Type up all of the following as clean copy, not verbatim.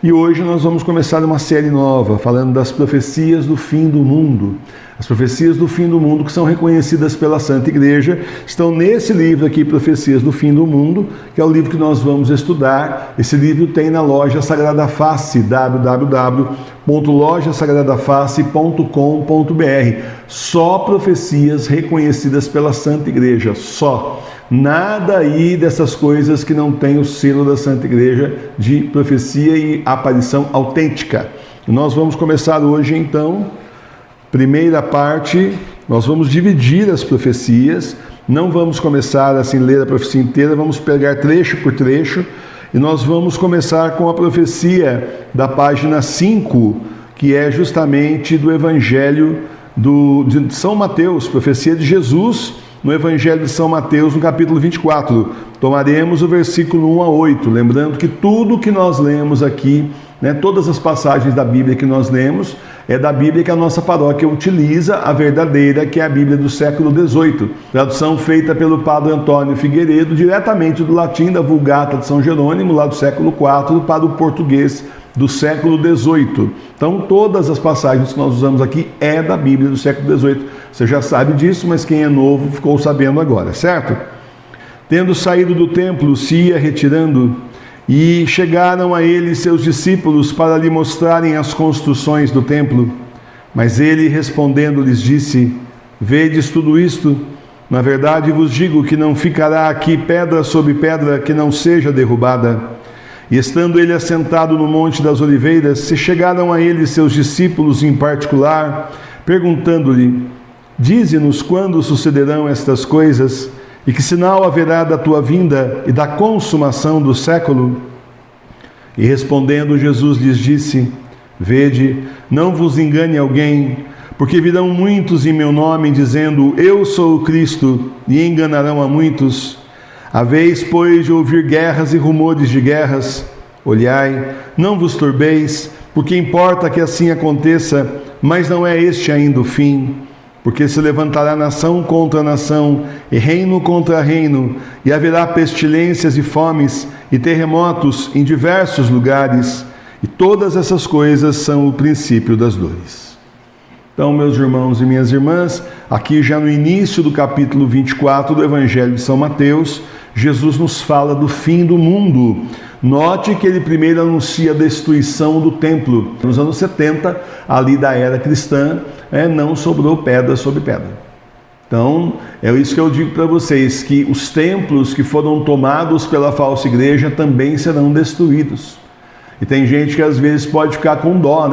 E hoje nós vamos começar uma série nova, falando das profecias do fim do mundo. As profecias do fim do mundo que são reconhecidas pela Santa Igreja estão nesse livro aqui, Profecias do Fim do Mundo, que é o livro que nós vamos estudar. Esse livro tem na loja Sagrada Face, www.lojasagradaface.com.br. Só profecias reconhecidas pela Santa Igreja, só. Nada aí dessas coisas que não tem o selo da Santa Igreja de profecia e aparição autêntica. Nós vamos começar hoje, então, primeira parte. Nós vamos dividir as profecias, não vamos começar assim, ler a profecia inteira, vamos pegar trecho por trecho, e nós vamos começar com a profecia da página 5, que é justamente do Evangelho de São Mateus, profecia de Jesus, no Evangelho de São Mateus, no capítulo 24. Tomaremos o versículo 1 a 8, lembrando que tudo que nós lemos aqui, todas as passagens da Bíblia que nós lemos, é da Bíblia que a nossa paróquia utiliza, a verdadeira, que é a Bíblia do século XVIII. Tradução feita pelo Padre Antônio Figueiredo, diretamente do latim, da Vulgata de São Jerônimo, lá do século IV, para o português do século XVIII. Então, todas as passagens que nós usamos aqui é da Bíblia do século XVIII. Você já sabe disso, mas quem é novo ficou sabendo agora, certo? Tendo saído do templo, se ia retirando, e chegaram a ele seus discípulos para lhe mostrarem as construções do templo. Mas ele, respondendo, lhes disse: Vedes tudo isto? Na verdade vos digo que não ficará aqui pedra sobre pedra que não seja derrubada. E estando ele assentado no Monte das Oliveiras, se chegaram a ele seus discípulos em particular, perguntando-lhe: Dize-nos quando sucederão estas coisas, e que sinal haverá da tua vinda e da consumação do século? E respondendo, Jesus lhes disse: Vede, não vos engane alguém, porque virão muitos em meu nome, dizendo: Eu sou o Cristo, e enganarão a muitos. Haveis, pois, de ouvir guerras e rumores de guerras. Olhai, não vos turbeis, porque importa que assim aconteça, mas não é este ainda o fim. Porque se levantará nação contra nação, e reino contra reino, e haverá pestilências e fomes, e terremotos em diversos lugares, e todas essas coisas são o princípio das dores. Então, meus irmãos e minhas irmãs, aqui já no início do capítulo 24 do Evangelho de São Mateus, Jesus nos fala do fim do mundo. Note que ele primeiro anuncia a destruição do templo. Nos anos 70, ali da era cristã, não sobrou pedra sobre pedra. Então, é isso que eu digo para vocês, que os templos que foram tomados pela falsa igreja também serão destruídos. E tem gente que às vezes pode ficar com dó,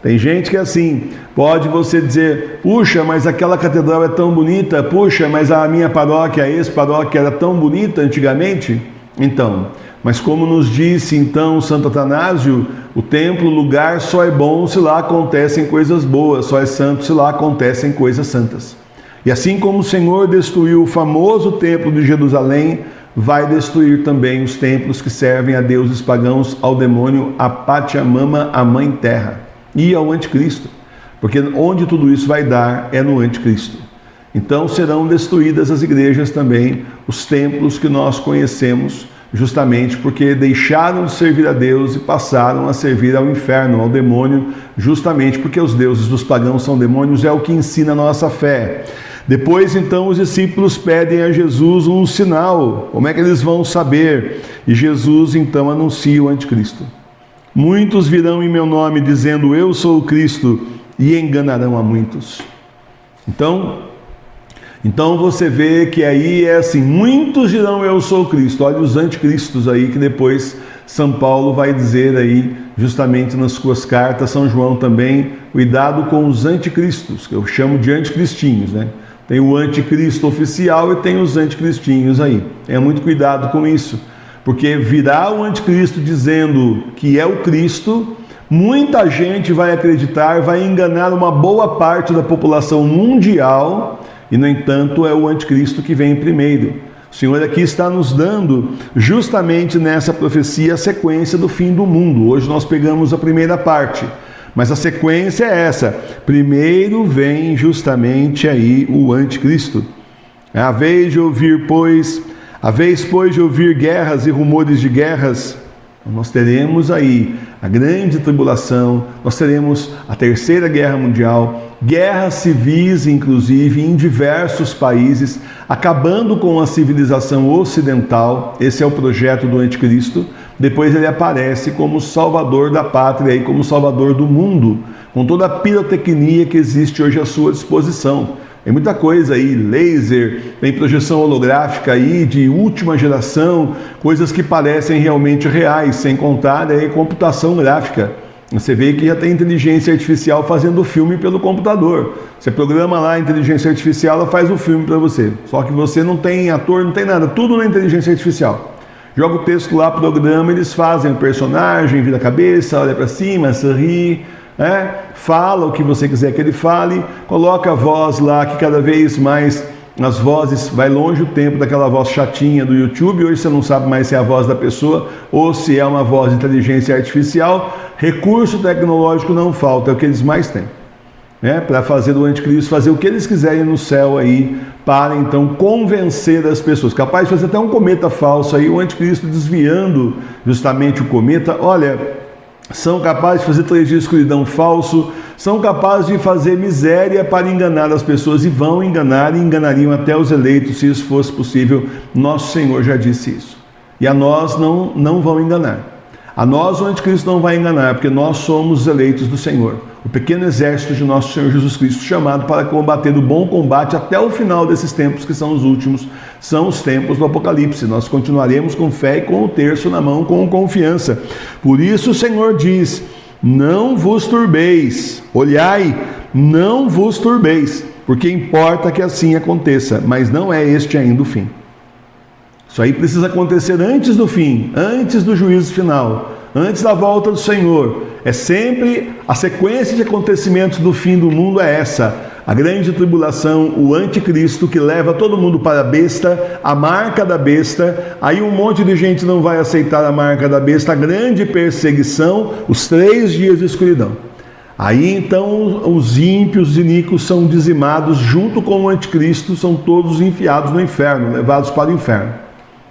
Tem gente que assim, pode você dizer: puxa, mas aquela catedral é tão bonita, puxa, mas a minha paróquia, a ex-paróquia era tão bonita antigamente. Então, mas como nos disse então Santo Atanásio, o templo, o lugar só é bom se lá acontecem coisas boas, só é santo se lá acontecem coisas santas. E assim como o Senhor destruiu o famoso templo de Jerusalém, vai destruir também os templos que servem a deuses pagãos, ao demônio, a Pachamama, a Mãe Terra, e ao Anticristo, porque onde tudo isso vai dar é no Anticristo. Então serão destruídas as igrejas também, os templos que nós conhecemos, justamente porque deixaram de servir a Deus e passaram a servir ao inferno, ao demônio, justamente porque os deuses dos pagãos são demônios, é o que ensina a nossa fé. Depois, então, os discípulos pedem a Jesus um sinal. Como é que eles vão saber? E Jesus, então, anuncia o Anticristo. Muitos virão em meu nome, dizendo: Eu sou o Cristo, e enganarão a muitos. Então você vê que aí é assim: muitos dirão eu sou o Cristo. Olha os anticristos aí que depois São Paulo vai dizer aí, justamente nas suas cartas, São João também: cuidado com os anticristos, que eu chamo de anticristinhos, Tem o anticristo oficial e tem os anticristinhos aí. Muito cuidado com isso, porque virá o anticristo dizendo que é o Cristo, muita gente vai acreditar, vai enganar uma boa parte da população mundial, e no entanto é o anticristo que vem primeiro. O Senhor aqui está nos dando, justamente nessa profecia, a sequência do fim do mundo. Hoje nós pegamos a primeira parte, mas a sequência é essa: primeiro vem justamente aí o anticristo. Haveis, pois, de ouvir guerras e rumores de guerras. Nós teremos aí a grande tribulação, nós teremos a terceira guerra mundial, guerras civis inclusive em diversos países, acabando com a civilização ocidental. Esse é o projeto do anticristo. Depois ele aparece como salvador da pátria e como salvador do mundo, com toda a pirotecnia que existe hoje à sua disposição. Tem muita coisa aí, laser, tem projeção holográfica aí de última geração, coisas que parecem realmente reais, sem contar aí computação gráfica. Você vê que já tem inteligência artificial fazendo filme pelo computador. Você programa lá a inteligência artificial, ela faz o filme para você. Só que você não tem ator, não tem nada, tudo na inteligência artificial. Joga o texto lá, programa, eles fazem o personagem, vira a cabeça, olha para cima, sorri, fala o que você quiser que ele fale, coloca a voz lá, que cada vez mais as vozes, vai longe o tempo daquela voz chatinha do YouTube. Hoje você não sabe mais se é a voz da pessoa ou se é uma voz de inteligência artificial. Recurso tecnológico não falta, é o que eles mais têm, para fazer do anticristo fazer o que eles quiserem no céu aí, para então convencer as pessoas, capaz de fazer até um cometa falso aí, o anticristo desviando justamente o cometa. Olha, são capazes de fazer 3 dias de escuridão falso, são capazes de fazer miséria para enganar as pessoas, e vão enganar e enganariam até os eleitos, se isso fosse possível. Nosso Senhor já disse isso. E a nós não vão enganar. A nós o anticristo não vai enganar, porque nós somos os eleitos do Senhor. O pequeno exército de nosso Senhor Jesus Cristo, chamado para combater o bom combate até o final desses tempos, que são os últimos, são os tempos do Apocalipse. Nós continuaremos com fé e com o terço na mão, com confiança. Por isso o Senhor diz: não vos turbeis, olhai, não vos turbeis, porque importa que assim aconteça, mas não é este ainda o fim. Isso aí precisa acontecer antes do fim, antes do juízo final, antes da volta do Senhor. É sempre a sequência de acontecimentos do fim do mundo, é essa: a grande tribulação, o anticristo que leva todo mundo para a besta, a marca da besta. Aí um monte de gente não vai aceitar a marca da besta, a grande perseguição, os 3 dias de escuridão. Aí então os ímpios, os iníquos são dizimados junto com o anticristo, são todos enfiados no inferno, levados para o inferno.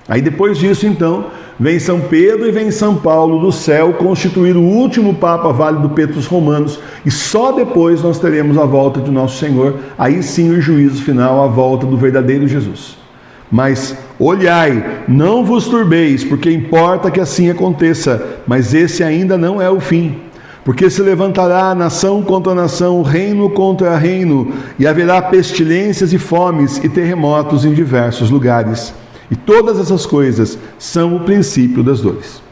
Aí depois disso então vem São Pedro e vem São Paulo do céu constituir o último Papa válido pelos romanos, e só depois nós teremos a volta de nosso Senhor, aí sim o juízo final, a volta do verdadeiro Jesus. Mas olhai, não vos turbeis, porque importa que assim aconteça, mas esse ainda não é o fim. Porque se levantará nação contra nação, reino contra reino, e haverá pestilências e fomes e terremotos em diversos lugares. E todas essas coisas são o princípio das dores.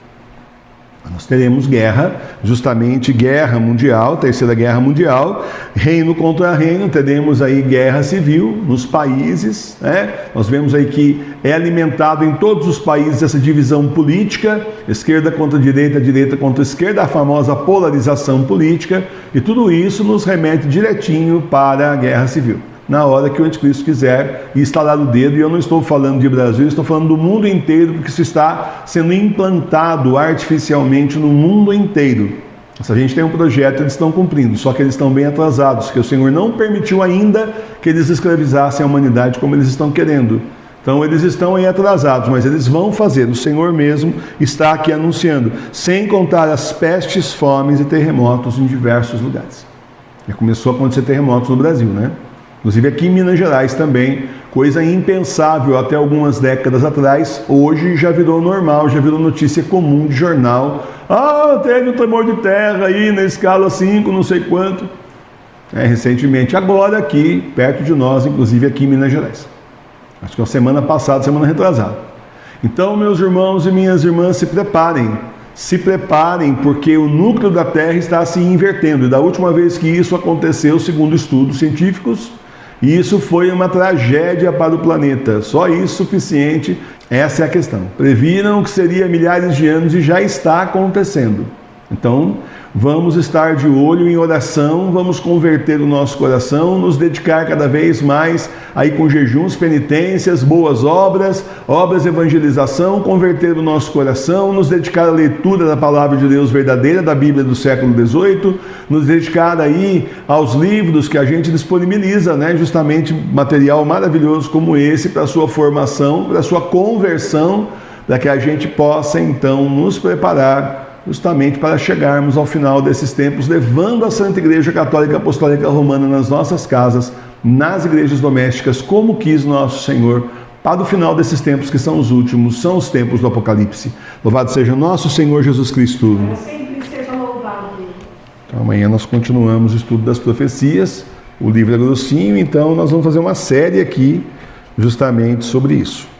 Nós teremos guerra, justamente guerra mundial, terceira guerra mundial, reino contra reino, teremos aí guerra civil nos países, Nós vemos aí que é alimentado em todos os países essa divisão política, esquerda contra direita, direita contra esquerda, a famosa polarização política, e tudo isso nos remete direitinho para a guerra civil. Na hora que o anticristo quiser instalar o dedo, e eu não estou falando de Brasil, eu estou falando do mundo inteiro, porque isso está sendo implantado artificialmente no mundo inteiro. Se a gente tem um projeto, eles estão cumprindo, só que eles estão bem atrasados, porque o Senhor não permitiu ainda que eles escravizassem a humanidade como eles estão querendo. Então eles estão aí atrasados, mas eles vão fazer. O Senhor mesmo está aqui anunciando, sem contar as pestes, fomes e terremotos em diversos lugares. Já começou a acontecer terremotos no Brasil, né? Inclusive aqui em Minas Gerais também, coisa impensável até algumas décadas atrás, hoje já virou normal, já virou notícia comum de jornal. Teve um tremor de terra aí na escala 5, não sei quanto. Recentemente, agora aqui, perto de nós, inclusive aqui em Minas Gerais. Acho que é a semana passada, semana retrasada. Então, meus irmãos e minhas irmãs, se preparem, porque o núcleo da Terra está se invertendo. E da última vez que isso aconteceu, segundo estudos científicos, isso foi uma tragédia para o planeta. Só isso suficiente, essa é a questão. Previram que seria milhares de anos e já está acontecendo. Então, vamos estar de olho em oração, vamos converter o nosso coração, nos dedicar cada vez mais aí com jejuns, penitências, boas obras, obras de evangelização, converter o nosso coração, nos dedicar à leitura da palavra de Deus verdadeira, da Bíblia do século XVIII, nos dedicar aí aos livros que a gente disponibiliza, justamente material maravilhoso como esse para a sua formação, para a sua conversão, para que a gente possa então nos preparar justamente para chegarmos ao final desses tempos, levando a Santa Igreja Católica Apostólica Romana nas nossas casas, nas igrejas domésticas, como quis nosso Senhor, para o final desses tempos que são os últimos, são os tempos do Apocalipse. Louvado seja nosso Senhor Jesus Cristo. Sempre seja louvado. Então, amanhã nós continuamos o estudo das profecias. O livro é grossinho, então nós vamos fazer uma série aqui justamente sobre isso.